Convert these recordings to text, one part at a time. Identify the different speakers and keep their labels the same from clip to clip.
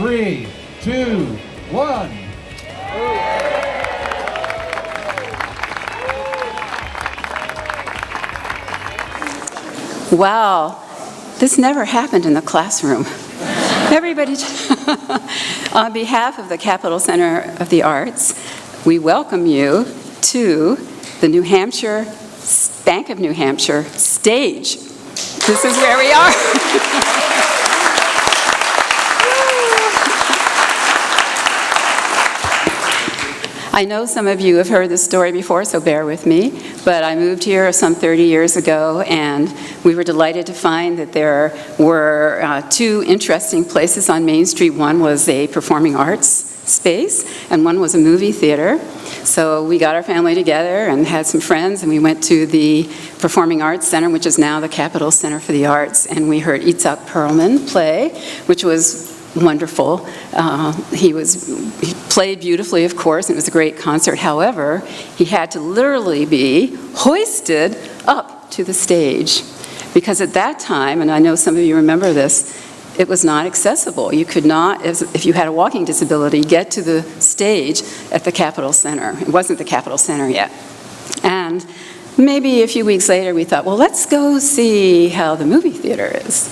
Speaker 1: 3, 2, 1.
Speaker 2: Wow, this never happened in the classroom. Everybody, on behalf of the Capitol Center of the Arts, we welcome you to the New Hampshire, Bank of New Hampshire stage. This is where we are. I know some of you have heard this story before, so bear with me, but I moved here some 30 years ago, and we were delighted to find that there were two interesting places on Main Street. One was a performing arts space, and one was a movie theater. So we got our family together and had some friends, and we went to the Performing Arts Center, which is now the Capitol Center for the Arts, and we heard Itzhak Perlman play, which was wonderful. He played beautifully, of course, and it was a great concert. However, he had to literally be hoisted up to the stage, because at that time, and I know some of you remember this, it was not accessible. You could not, if you had a walking disability, get to the stage at the Capitol Center. It wasn't the Capitol Center yet. And maybe a few weeks later, we thought, well, let's go see how the movie theater is.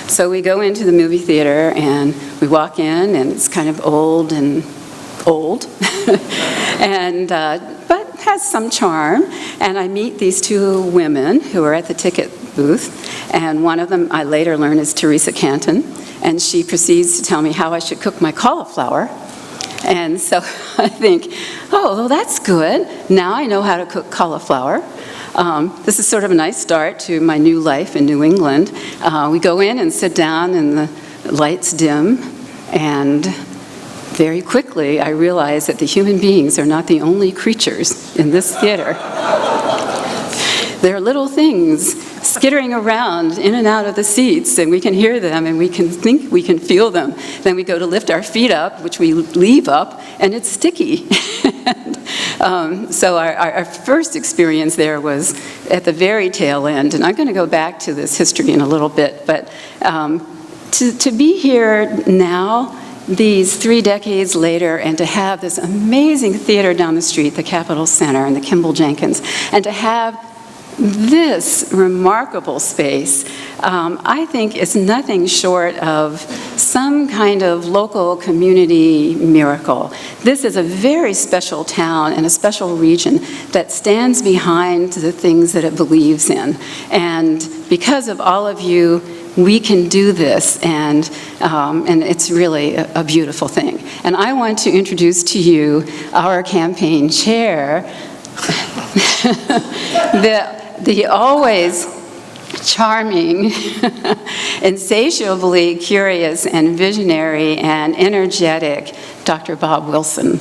Speaker 2: So we go into the movie theater, and we walk in, and it's kind of old, and but has some charm. And I meet these two women who are at the ticket booth, and one of them I later learn is Teresa Canton, and she proceeds to tell me how I should cook my cauliflower. And so I think, oh, well, that's good. Now I know how to cook cauliflower. This is sort of a nice start to my new life in New England. We go in and sit down, and the lights dim, and very quickly I realize that the human beings are not the only creatures in this theater. There are little things skittering around in and out of the seats, and we can hear them, and we can think we can feel them. Then we go to lift our feet up, which we leave up, and it's sticky. So our first experience there was at the very tail end, and I'm going to go back to this history in a little bit, but to be here now, these 3 decades later, and to have this amazing theater down the street, the Capitol Center and the Kimball Jenkins, and to have this remarkable space, I think is nothing short of some kind of local community miracle. This is a very special town and a special region that stands behind the things that it believes in. And because of all of you, we can do this, and it's really a beautiful thing. And I want to introduce to you our campaign chair, the always charming, insatiably curious and visionary and energetic Dr. Bob Wilson.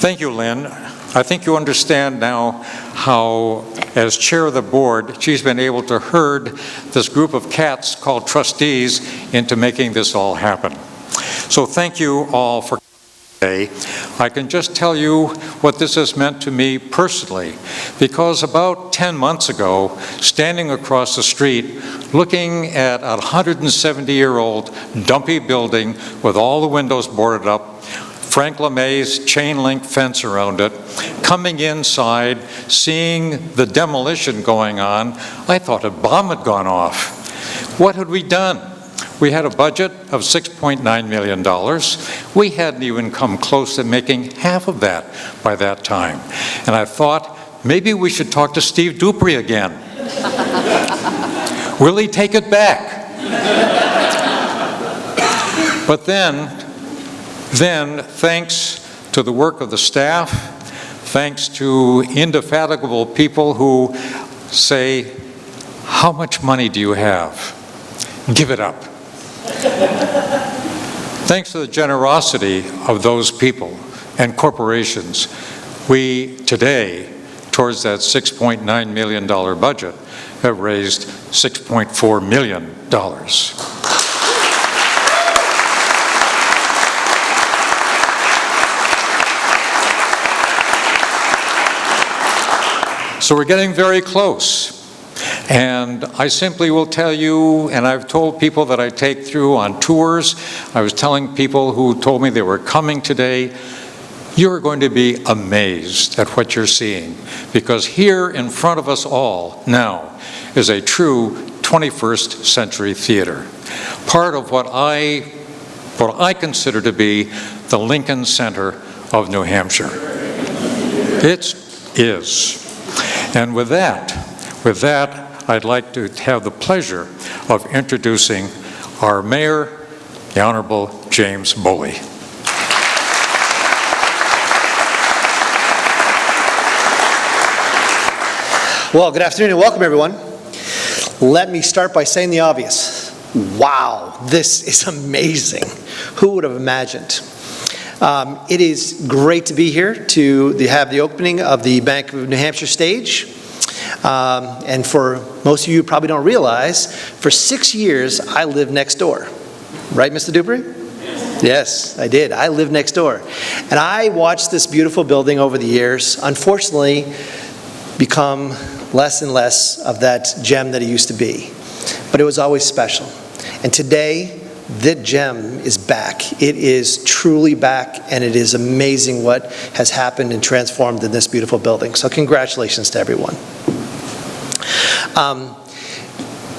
Speaker 3: Thank you, Lynn. I think you understand now how, as chair of the board, she's been able to herd this group of cats called trustees into making this all happen. So thank you all for today. I can just tell you what this has meant to me personally, because about 10 months ago, standing across the street, looking at a 170-year-old dumpy building with all the windows boarded up, Frank LeMay's chain link fence around it, coming inside, seeing the demolition going on, I thought a bomb had gone off. What had we done? We had a budget of $6.9 million. We hadn't even come close to making half of that by that time. And I thought, maybe we should talk to Steve Dupree again. Will he take it back? But then, thanks to the work of the staff, thanks to indefatigable people who say, how much money do you have? Give it up. Thanks to the generosity of those people and corporations, we today, towards that $6.9 million budget, have raised $6.4 million. So we're getting very close. And I simply will tell you, and I've told people that I take through on tours, I was telling people who told me they were coming today, you're going to be amazed at what you're seeing, because here in front of us all now is a true 21st century theater. Part of what I consider to be the Lincoln Center of New Hampshire. It is. And with that, I'd like to have the pleasure of introducing our Mayor, the Honorable James Bouley.
Speaker 4: Well, good afternoon and welcome, everyone. Let me start by saying the obvious. Wow, this is amazing. Who would have imagined? It is great to be here to have the opening of the Bank of New Hampshire stage. And for most of you who probably don't realize, for 6 years I lived next door. Right, Mr. Dupree? Yes, I did. I lived next door. And I watched this beautiful building over the years, unfortunately, become less and less of that gem that it used to be. But it was always special. And today, that gem is back. It is truly back, and it is amazing what has happened and transformed in this beautiful building. So congratulations to everyone.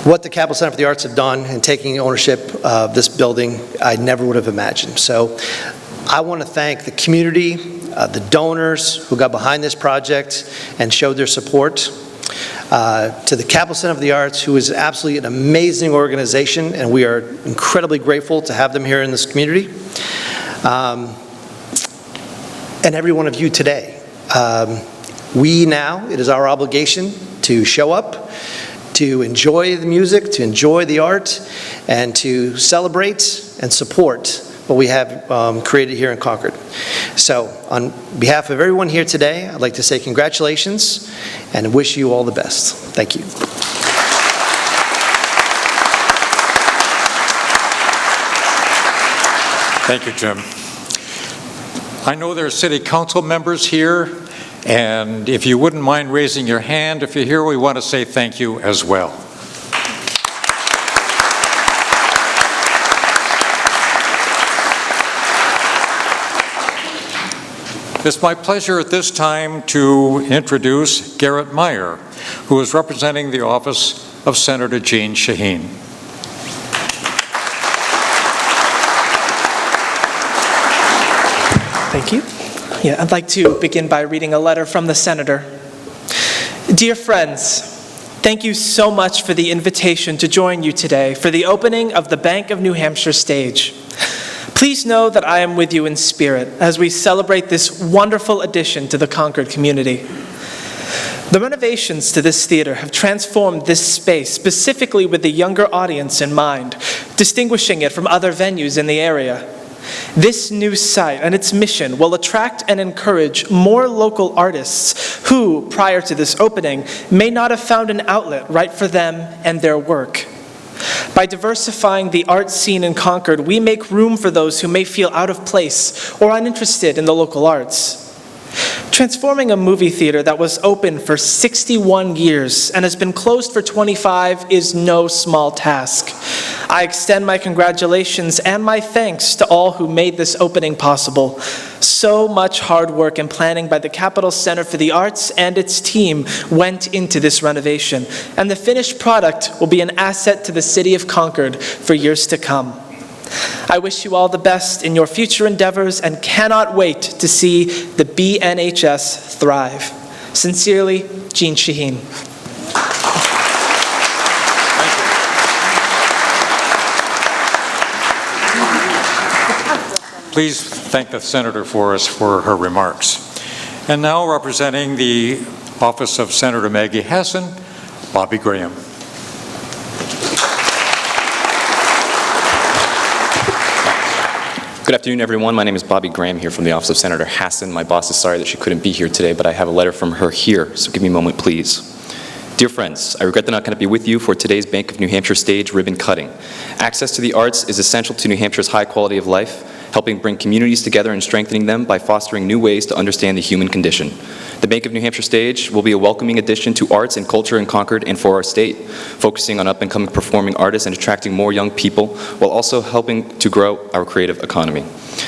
Speaker 4: What the Capital Center for the Arts have done in taking ownership of this building, I never would have imagined. So I want to thank the community, the donors who got behind this project and showed their support. To the Capital Center for the Arts, who is absolutely an amazing organization, and we are incredibly grateful to have them here in this community. And every one of you today. It is our obligation to show up, to enjoy the music, to enjoy the art, and to celebrate and support what we have created here in Concord. So on behalf of everyone here today, I'd like to say congratulations and wish you all the best. Thank you.
Speaker 3: Thank you, Jim. I know there are city council members here, and if you wouldn't mind raising your hand, if you're here, we want to say thank you as well. It's my pleasure at this time to introduce Garrett Meyer, who is representing the office of Senator Jeanne Shaheen.
Speaker 5: Thank you. Yeah, I'd like to begin by reading a letter from the Senator. Dear friends, thank you so much for the invitation to join you today for the opening of the Bank of New Hampshire stage. Please know that I am with you in spirit as we celebrate this wonderful addition to the Concord community. The renovations to this theater have transformed this space specifically with the younger audience in mind, distinguishing it from other venues in the area. This new site and its mission will attract and encourage more local artists who, prior to this opening, may not have found an outlet right for them and their work. By diversifying the art scene in Concord, we make room for those who may feel out of place or uninterested in the local arts. Transforming a movie theater that was open for 61 years and has been closed for 25 is no small task. I extend my congratulations and my thanks to all who made this opening possible. So much hard work and planning by the Capital Center for the Arts and its team went into this renovation, and the finished product will be an asset to the city of Concord for years to come. I wish you all the best in your future endeavors and cannot wait to see the BNHS thrive. Sincerely, Jeanne Shaheen.
Speaker 3: Please thank the Senator for us for her remarks. And now representing the office of Senator Maggie Hassan, Bobby Graham.
Speaker 6: Good afternoon, everyone. My name is Bobby Graham here from the office of Senator Hassan. My boss is sorry that she couldn't be here today, but I have a letter from her here, so give me a moment, please. Dear friends, I regret that I'm not going to be with you for today's Bank of New Hampshire stage ribbon cutting. Access to the arts is essential to New Hampshire's high quality of life. helping bring communities together and strengthening them by fostering new ways to understand the human condition. The Bank of New Hampshire stage will be a welcoming addition to arts and culture in Concord and for our state, focusing on up-and-coming performing artists and attracting more young people while also helping to grow our creative economy.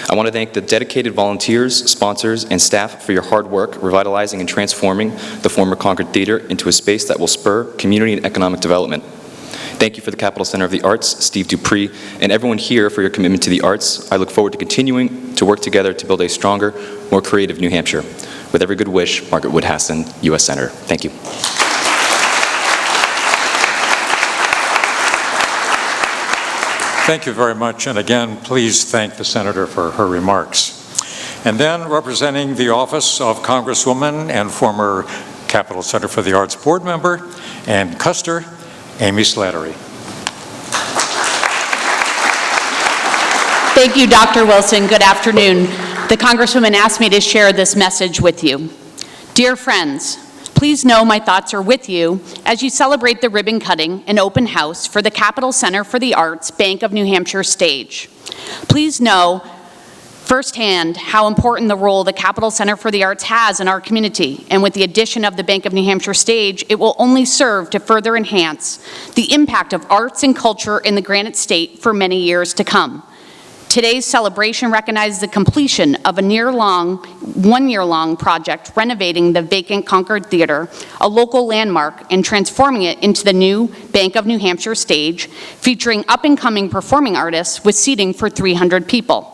Speaker 6: I want to thank the dedicated volunteers, sponsors, and staff for your hard work revitalizing and transforming the former Concord Theater into a space that will spur community and economic development. Thank you for the Capitol Center of the Arts, Steve Dupree, and everyone here for your commitment to the arts. I look forward to continuing to work together to build a stronger, more creative New Hampshire. With every good wish, Margaret Wood Hassan, U.S. Senator. Thank you.
Speaker 3: Thank you very much, and again, please thank the Senator for her remarks. And then, representing the office of Congresswoman and former Capitol Center for the Arts board member and Kuster, Amy Slattery.
Speaker 7: Thank you, Dr. Wilson. Good afternoon. The Congresswoman asked me to share this message with you. Dear friends, please know my thoughts are with you as you celebrate the ribbon cutting and open house for the Capitol Center for the Arts Bank of New Hampshire stage. Please know firsthand how important the role the Capitol Center for the Arts has in our community, and with the addition of the Bank of New Hampshire stage, it will only serve to further enhance the impact of arts and culture in the Granite State for many years to come. Today's celebration recognizes the completion of a one-year-long project renovating the vacant Concord Theater, a local landmark, and transforming it into the new Bank of New Hampshire stage, featuring up-and-coming performing artists with seating for 300 people.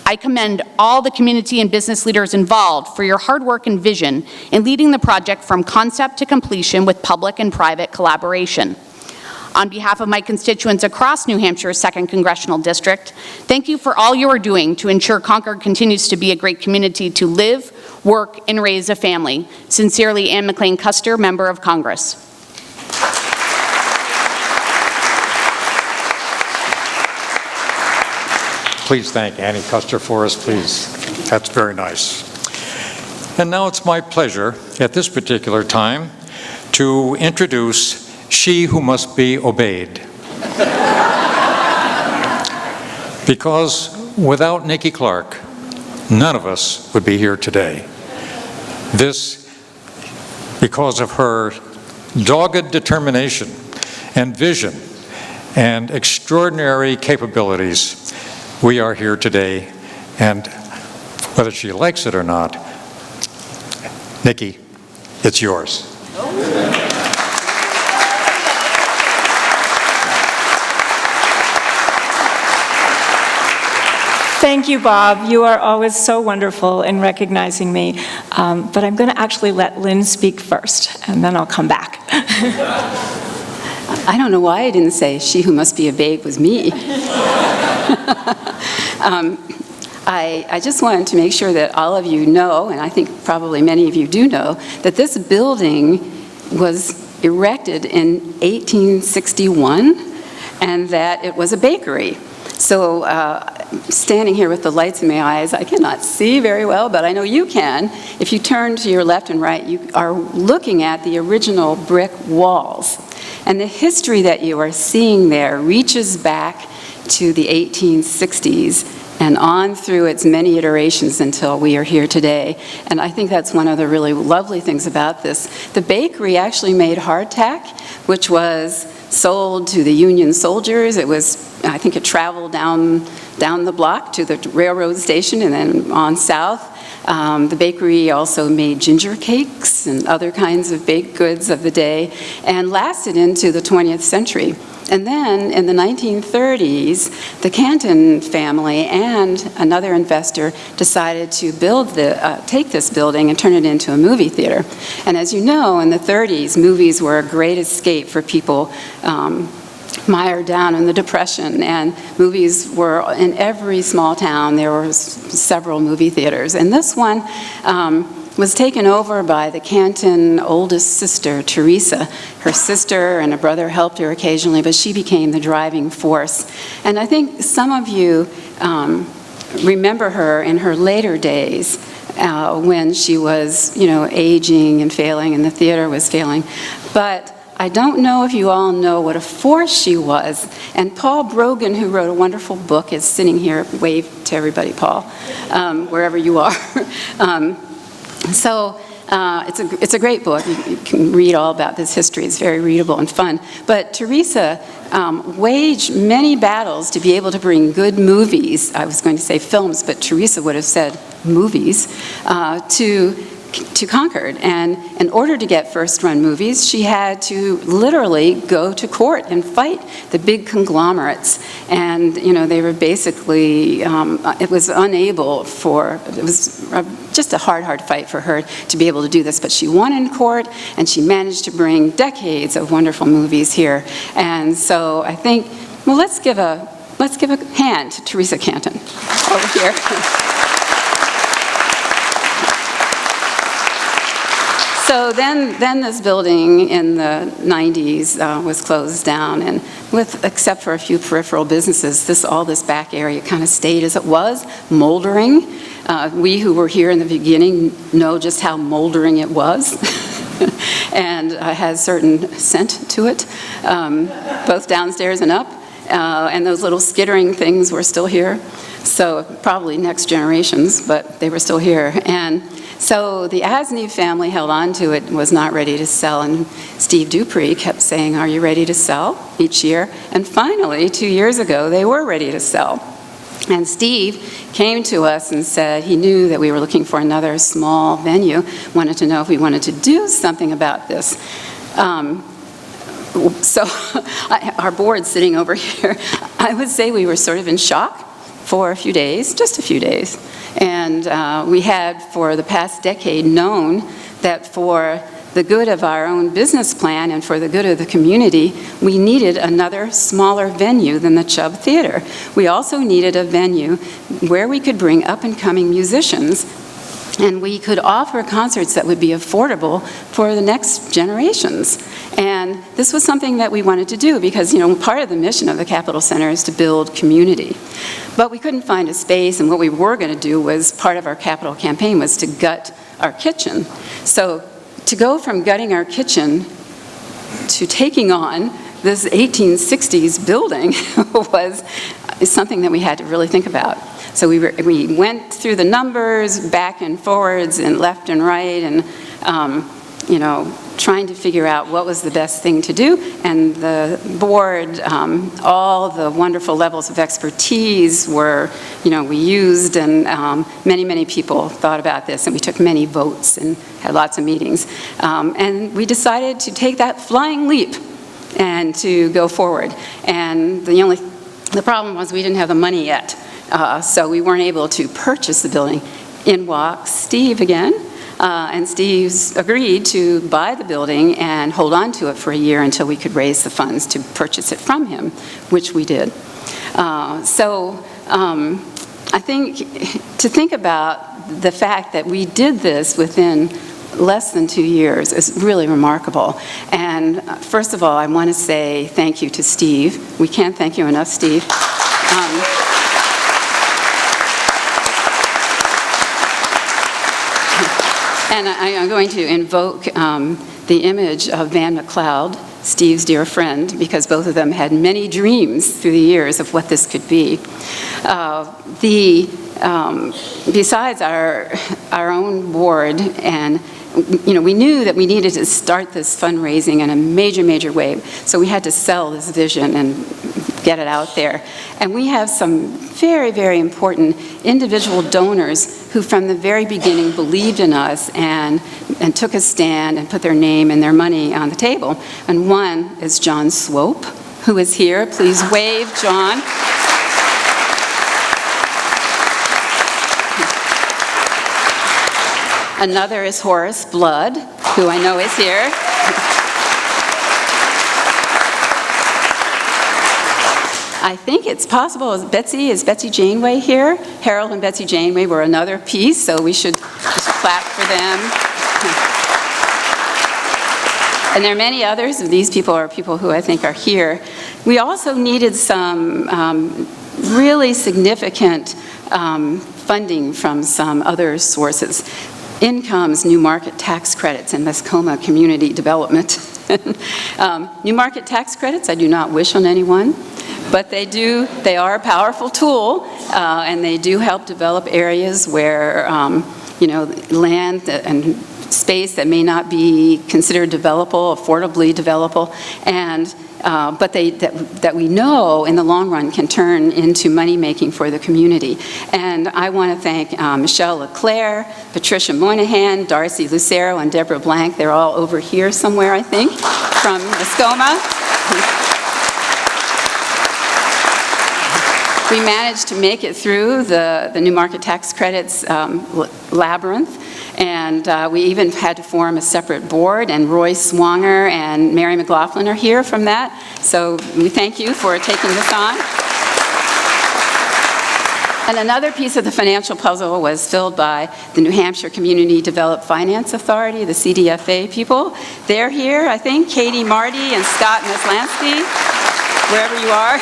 Speaker 7: I commend all the community and business leaders involved for your hard work and vision in leading the project from concept to completion with public and private collaboration. On behalf of my constituents across New Hampshire's 2nd Congressional District, thank you for all you are doing to ensure Concord continues to be a great community to live, work, and raise a family. Sincerely, Ann McLane Kuster, Member of Congress.
Speaker 3: Please thank Annie Kuster for us, please. That's very nice. And now it's my pleasure at this particular time to introduce She Who Must Be Obeyed. Because without Nicki Clarke, none of us would be here today. This, because of her dogged determination and vision and extraordinary capabilities, we are here today, and whether she likes it or not, Nicki, it's yours.
Speaker 8: Thank you, Bob. You are always so wonderful in recognizing me. But I'm going to actually let Lynn speak first, and then I'll come back.
Speaker 2: I don't know why I didn't say she who must be obeyed was me. I just wanted to make sure that all of you know, and I think probably many of you do know, that this building was erected in 1861 and that it was a bakery. So standing here with the lights in my eyes, I cannot see very well, but I know you can. If you turn to your left and right, you are looking at the original brick walls. And the history that you are seeing there reaches back to the 1860s and on through its many iterations until we are here today. And I think that's one of the really lovely things about this. The bakery actually made hardtack, which was sold to the Union soldiers. It was, I think it traveled down the block to the railroad station and then on south. The bakery also made ginger cakes and other kinds of baked goods of the day and lasted into the 20th century. And then in the 1930s, the Canton family and another investor decided to take this building and turn it into a movie theater. And as you know, in the 30s, movies were a great escape for people mired down in the Depression, and movies were in every small town. There were several movie theaters, and this one was taken over by the Canton oldest sister, Teresa. Her sister and a brother helped her occasionally, but she became the driving force. And I think some of you remember her in her later days when she was, aging and failing and the theater was failing. But I don't know if you all know what a force she was. And Paul Brogan, who wrote a wonderful book, is sitting here. Wave to everybody, Paul, wherever you are. It's a great book. You can read all about this history. It's very readable and fun. But Teresa waged many battles to be able to bring good movies, I was going to say films, but Teresa would have said movies, to Concord. And in order to get first-run movies, she had to literally go to court and fight the big conglomerates. And, they were basically, it was just a hard fight for her to be able to do this. But she won in court, and she managed to bring decades of wonderful movies here. And so I think, well, let's give a hand to Teresa Canton over here. So then this building in the 90s was closed down, and except for a few peripheral businesses, all this back area kind of stayed as it was, moldering. We who were here in the beginning know just how moldering it was, and has a certain scent to it, both downstairs and up, and those little skittering things were still here. So probably next generations, but they were still here. And so the Asney family held on to it and was not ready to sell, and Steve Dupree kept saying, "Are you ready to sell?" each year. And finally, 2 years ago, they were ready to sell. And Steve came to us and said he knew that we were looking for another small venue, wanted to know if we wanted to do something about this. So our board sitting over here, I would say we were sort of in shock for a few days, just a few days. And we had, for the past decade, known that for the good of our own business plan and for the good of the community, we needed another smaller venue than the Chubb Theater. We also needed a venue where we could bring up-and-coming musicians, and we could offer concerts that would be affordable for the next generations. And this was something that we wanted to do because, part of the mission of the Capitol Center is to build community. But we couldn't find a space, and what we were going to do was, part of our Capitol campaign was to gut our kitchen. So to go from gutting our kitchen to taking on this 1860s building was something that we had to really think about. So we went through the numbers back and forwards and left and right, and trying to figure out what was the best thing to do. And the board, all the wonderful levels of expertise were, we used, and many people thought about this, and we took many votes and had lots of meetings. And we decided to take that flying leap and to go forward. And the problem was we didn't have the money yet. So we weren't able to purchase the building. In walks Steve again, and Steve's agreed to buy the building and hold on to it for a year until we could raise the funds to purchase it from him, which we did. I think to think about the fact that we did this within less than 2 years is really remarkable. And first of all, I want to say thank you to Steve. We can't thank you enough, Steve. And I'm going to invoke the image of Van McLeod, Steve's dear friend, because both of them had many dreams through the years of what this could be. Besides our own board, and we knew that we needed to start this fundraising in a major way. So we had to sell this vision and get it out there. And we have some very important individual donors who from the very beginning believed in us and took a stand and put their name and their money on the table. And one is John Swope, who is here. Please wave, John. Another is Horace Blood, who I know is here. I think it's possible. Is Betsy Janeway here? Harold and Betsy Janeway were another piece, so we should clap for them. And there are many others. These people are people who I think are here. We also needed some really significant funding from some other sources. Incomes, new market tax credits, and Mascoma community development. New market tax credits, I do not wish on anyone, but they are a powerful tool, and they do help develop areas where, land and space that may not be considered developable, affordably developable, and but that we know in the long run can turn into money-making for the community. And I want to thank Michelle LeClaire, Patricia Moynihan, Darcy Lucero, and Deborah Blank. They're all over here somewhere, I think, from Muskoma. We managed to make it through the new market tax credits labyrinth, and we even had to form a separate board, and Roy Swanger and Mary McLaughlin are here from that. So we thank you for taking this on. And another piece of the financial puzzle was filled by the New Hampshire Community Development Finance Authority, the CDFA people. They're here, I think, Katie Marty and Scott Meslansky, wherever you are.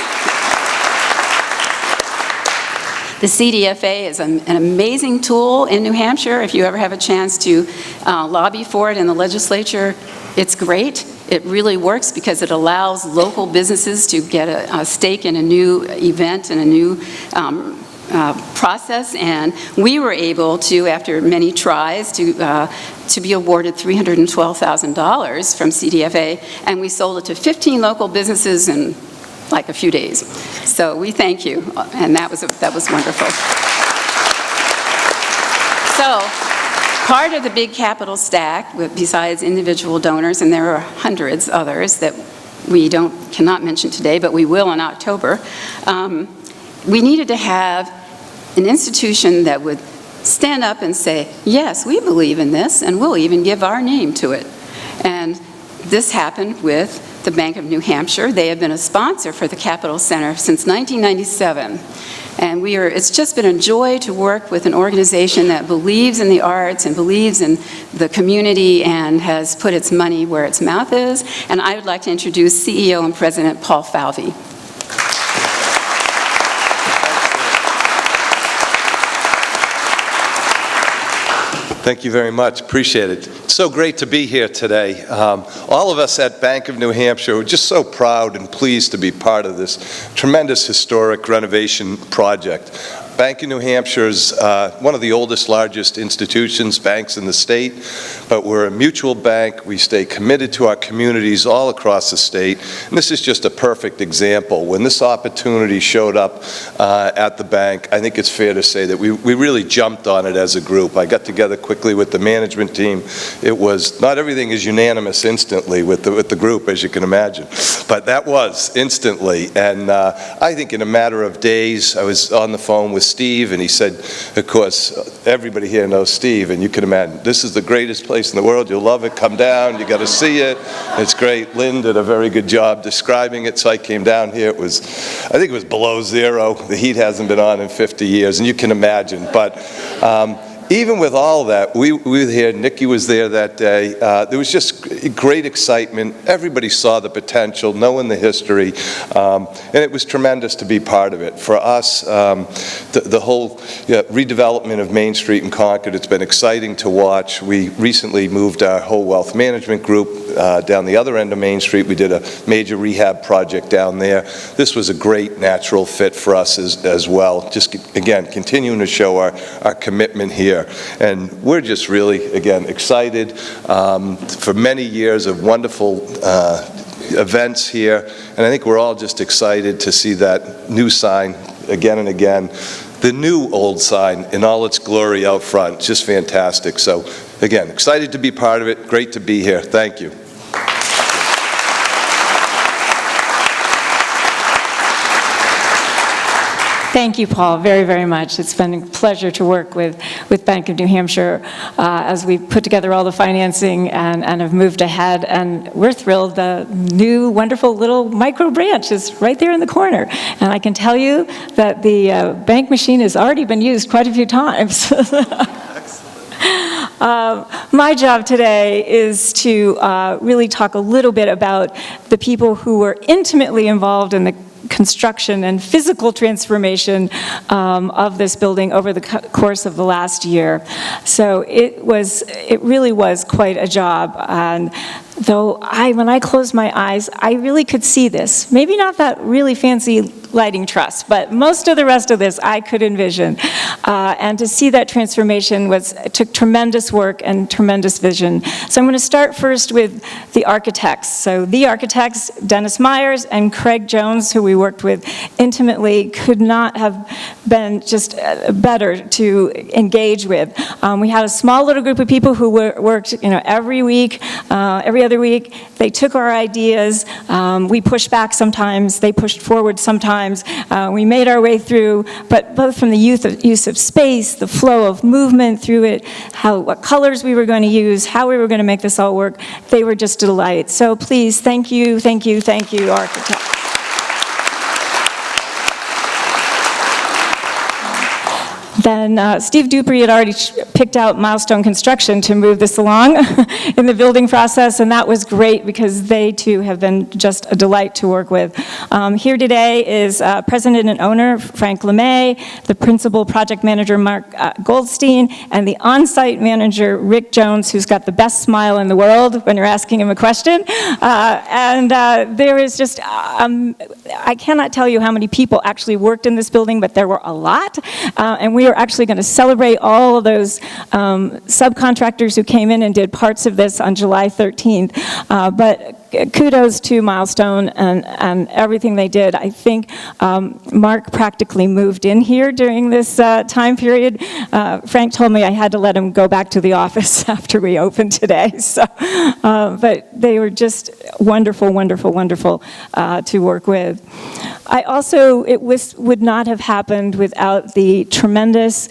Speaker 2: The CDFA is an amazing tool in New Hampshire. If you ever have a chance to lobby for it in the legislature, it's great. It really works because it allows local businesses to get a stake in a new event and a new process. And we were able to, after many tries, to be awarded $312,000 from CDFA, and we sold it to 15 local businesses in like a few days. So we thank you, and that was wonderful. So part of the big capital stack, besides individual donors, and there are hundreds others that we cannot mention today, but we will in October, we needed to have an institution that would stand up and say, yes, we believe in this, and we'll even give our name to it. And this happened with the Bank of New Hampshire. They have been a sponsor for the Capitol Center since 1997. And it's just been a joy to work with an organization that believes in the arts and believes in the community and has put its money where its mouth is. And I would like to introduce CEO and President Paul Falvey.
Speaker 9: Thank you very much. Appreciate it. It's so great to be here today. All of us at Bank of New Hampshire are just so proud and pleased to be part of this tremendous historic renovation project. Bank of New Hampshire is one of the oldest, largest banks in the state, but we're a mutual bank. We stay committed to our communities all across the state, and this is just a perfect example. When this opportunity showed up at the bank, I think it's fair to say that we really jumped on it as a group. I got together quickly with the management team. It was, not everything is unanimous instantly with the group, as you can imagine, but that was instantly, and I think in a matter of days, I was on the phone with Steve, and he said, of course, everybody here knows Steve, and you can imagine, this is the greatest place in the world. You'll love it. Come down. You got to see it. It's great. Lynn did a very good job describing it, so I came down here. I think it was below zero. The heat hasn't been on in 50 years, and you can imagine. But even with all that, we were here. Nicki was there that day. There was just great excitement. Everybody saw the potential, knowing the history, and it was tremendous to be part of it. For us, the whole redevelopment of Main Street in Concord, it's been exciting to watch. We recently moved our whole wealth management group down the other end of Main Street. We did a major rehab project down there. This was a great natural fit for us as well. Just, again, continuing to show our commitment here. And we're just really, again, excited for many years of wonderful events here. And I think we're all just excited to see that new sign again and again. The new old sign in all its glory out front. Just fantastic. So, again, excited to be part of it. Great to be here. Thank you.
Speaker 8: Thank you, Paul, very, very much. It's been a pleasure to work with Bank of New Hampshire as we put together all the financing and have moved ahead. And we're thrilled. The new, wonderful little micro branch is right there in the corner. And I can tell you that the bank machine has already been used quite a few times. My job today is to really talk a little bit about the people who were intimately involved in the construction and physical transformation of this building over the course of the last year. So it really was quite a job. And though when I closed my eyes, I really could see this. Maybe not that really fancy lighting truss, but most of the rest of this I could envision. And to see that transformation it took tremendous work and tremendous vision. So I'm going to start first with the architects. So the architects, Dennis Myers and Craig Jones, who we worked with intimately, could not have been just better to engage with. We had a small little group of people who worked, every week, every other week. They took our ideas. We pushed back sometimes. They pushed forward sometimes. We made our way through, but both from the use of space, the flow of movement through it, what colors we were going to use, how we were going to make this all work, they were just a delight. So please, thank you, architects. Then Steve Dupree had already picked out Milestone Construction to move this along in the building process, and that was great because they too have been just a delight to work with. Here today is president and owner Frank LeMay, the principal project manager Mark Goldstein, and the on-site manager Rick Jones, who's got the best smile in the world when you're asking him a question. There is just, I cannot tell you how many people actually worked in this building, but there were a lot, and we are actually going to celebrate all of those subcontractors who came in and did parts of this on July 13th. But kudos to Milestone and everything they did. I think Mark practically moved in here during this time period. Frank told me I had to let him go back to the office after we opened today. So, but they were just wonderful, wonderful, wonderful to work with. It would not have happened without the tremendous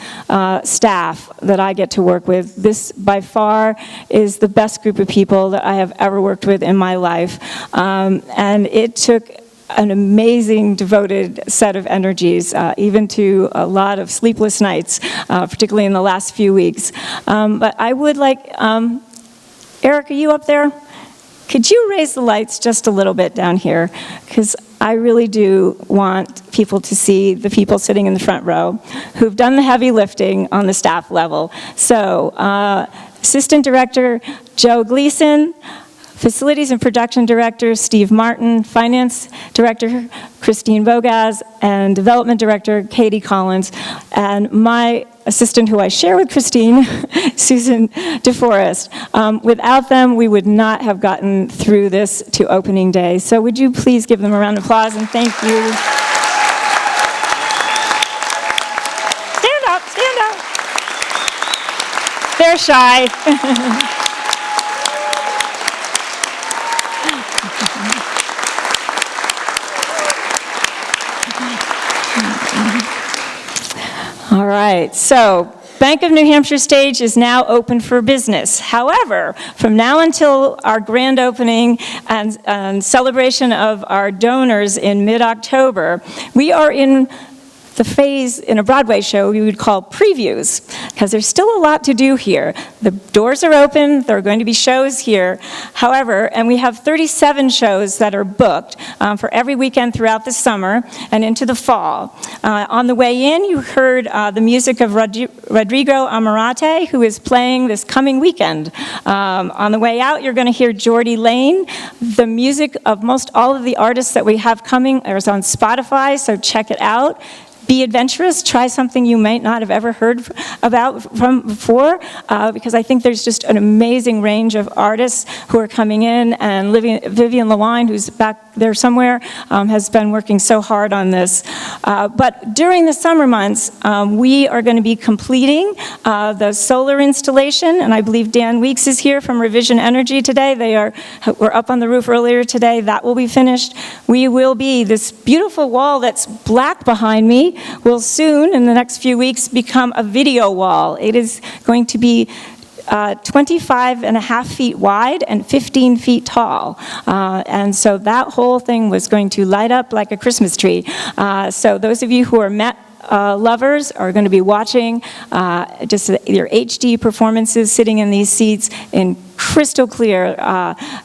Speaker 8: staff that I get to work with. This, by far, is the best group of people that I have ever worked with in my life. And it took an amazing, devoted set of energies, even to a lot of sleepless nights, particularly in the last few weeks. But I would like, Eric, are you up there? Could you raise the lights just a little bit down here? Because I really do want people to see the people sitting in the front row who've done the heavy lifting on the staff level. So, Assistant Director Joe Gleason, Facilities and Production Director Steve Martin, Finance Director Christine Bogaz, and Development Director Katie Collins, and my assistant who I share with Christine, Susan DeForest. Without them, we would not have gotten through this to opening day. So would you please give them a round of applause and thank you. Stand up, stand up. They're shy. All right, so Bank of New Hampshire stage is now open for business. However, from now until our grand opening and celebration of our donors in mid-October, we are in the phase in a Broadway show we would call previews, because there's still a lot to do here. The doors are open, there are going to be shows here. However, and we have 37 shows that are booked for every weekend throughout the summer and into the fall. On the way in, you heard the music of Rodrigo Amarante, who is playing this coming weekend. On the way out, you're going to hear Geordie Lane. The music of most all of the artists that we have coming is on Spotify, so check it out. Be adventurous, try something you might not have ever heard about from before, because I think there's just an amazing range of artists who are coming in, and Vivian Lewine, who's back there somewhere, has been working so hard on this. But during the summer months, we are going to be completing the solar installation, and I believe Dan Weeks is here from Revision Energy today. We're up on the roof earlier today. That will be finished. We will be, this beautiful wall that's black behind me will soon, in the next few weeks, become a video wall. It is going to be 25 and a half feet wide and 15 feet tall. And so that whole thing was going to light up like a Christmas tree. So those of you who are Met lovers are going to be watching just your HD performances sitting in these seats in crystal clear.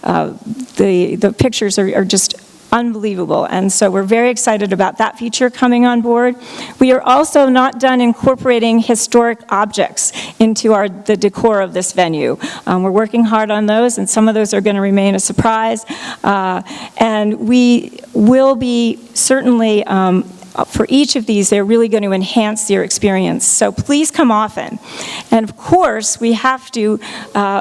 Speaker 8: The pictures are just unbelievable. And so we're very excited about that feature coming on board. We are also not done incorporating historic objects into the decor of this venue. We're working hard on those, and some of those are going to remain a surprise. And we will be certainly, for each of these, they're really going to enhance your experience. So please come often. And of course, we have to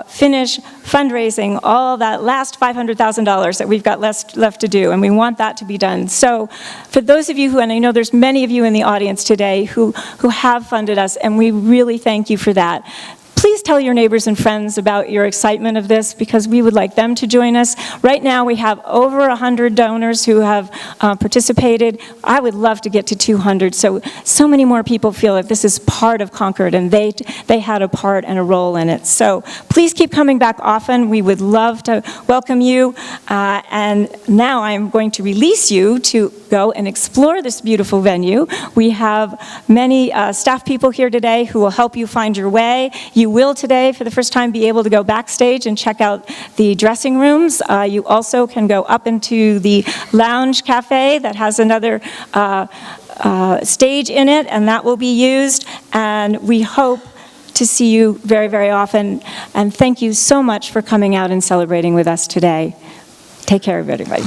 Speaker 8: finish fundraising all that last $500,000 that we've got left to do, and we want that to be done. So for those of you who, and I know there's many of you in the audience today who have funded us, and we really thank you for that. Please tell your neighbors and friends about your excitement of this, because we would like them to join us. Right now, we have over 100 donors who have participated. I would love to get to 200, so many more people feel that this is part of Concord, and they had a part and a role in it. So please keep coming back often. We would love to welcome you. And now I'm going to release you to go and explore this beautiful venue. We have many staff people here today who will help you find your way. You will today, for the first time, be able to go backstage and check out the dressing rooms. You also can go up into the lounge cafe that has another stage in it, and that will be used. And we hope to see you very, very often. And thank you so much for coming out and celebrating with us today. Take care, everybody.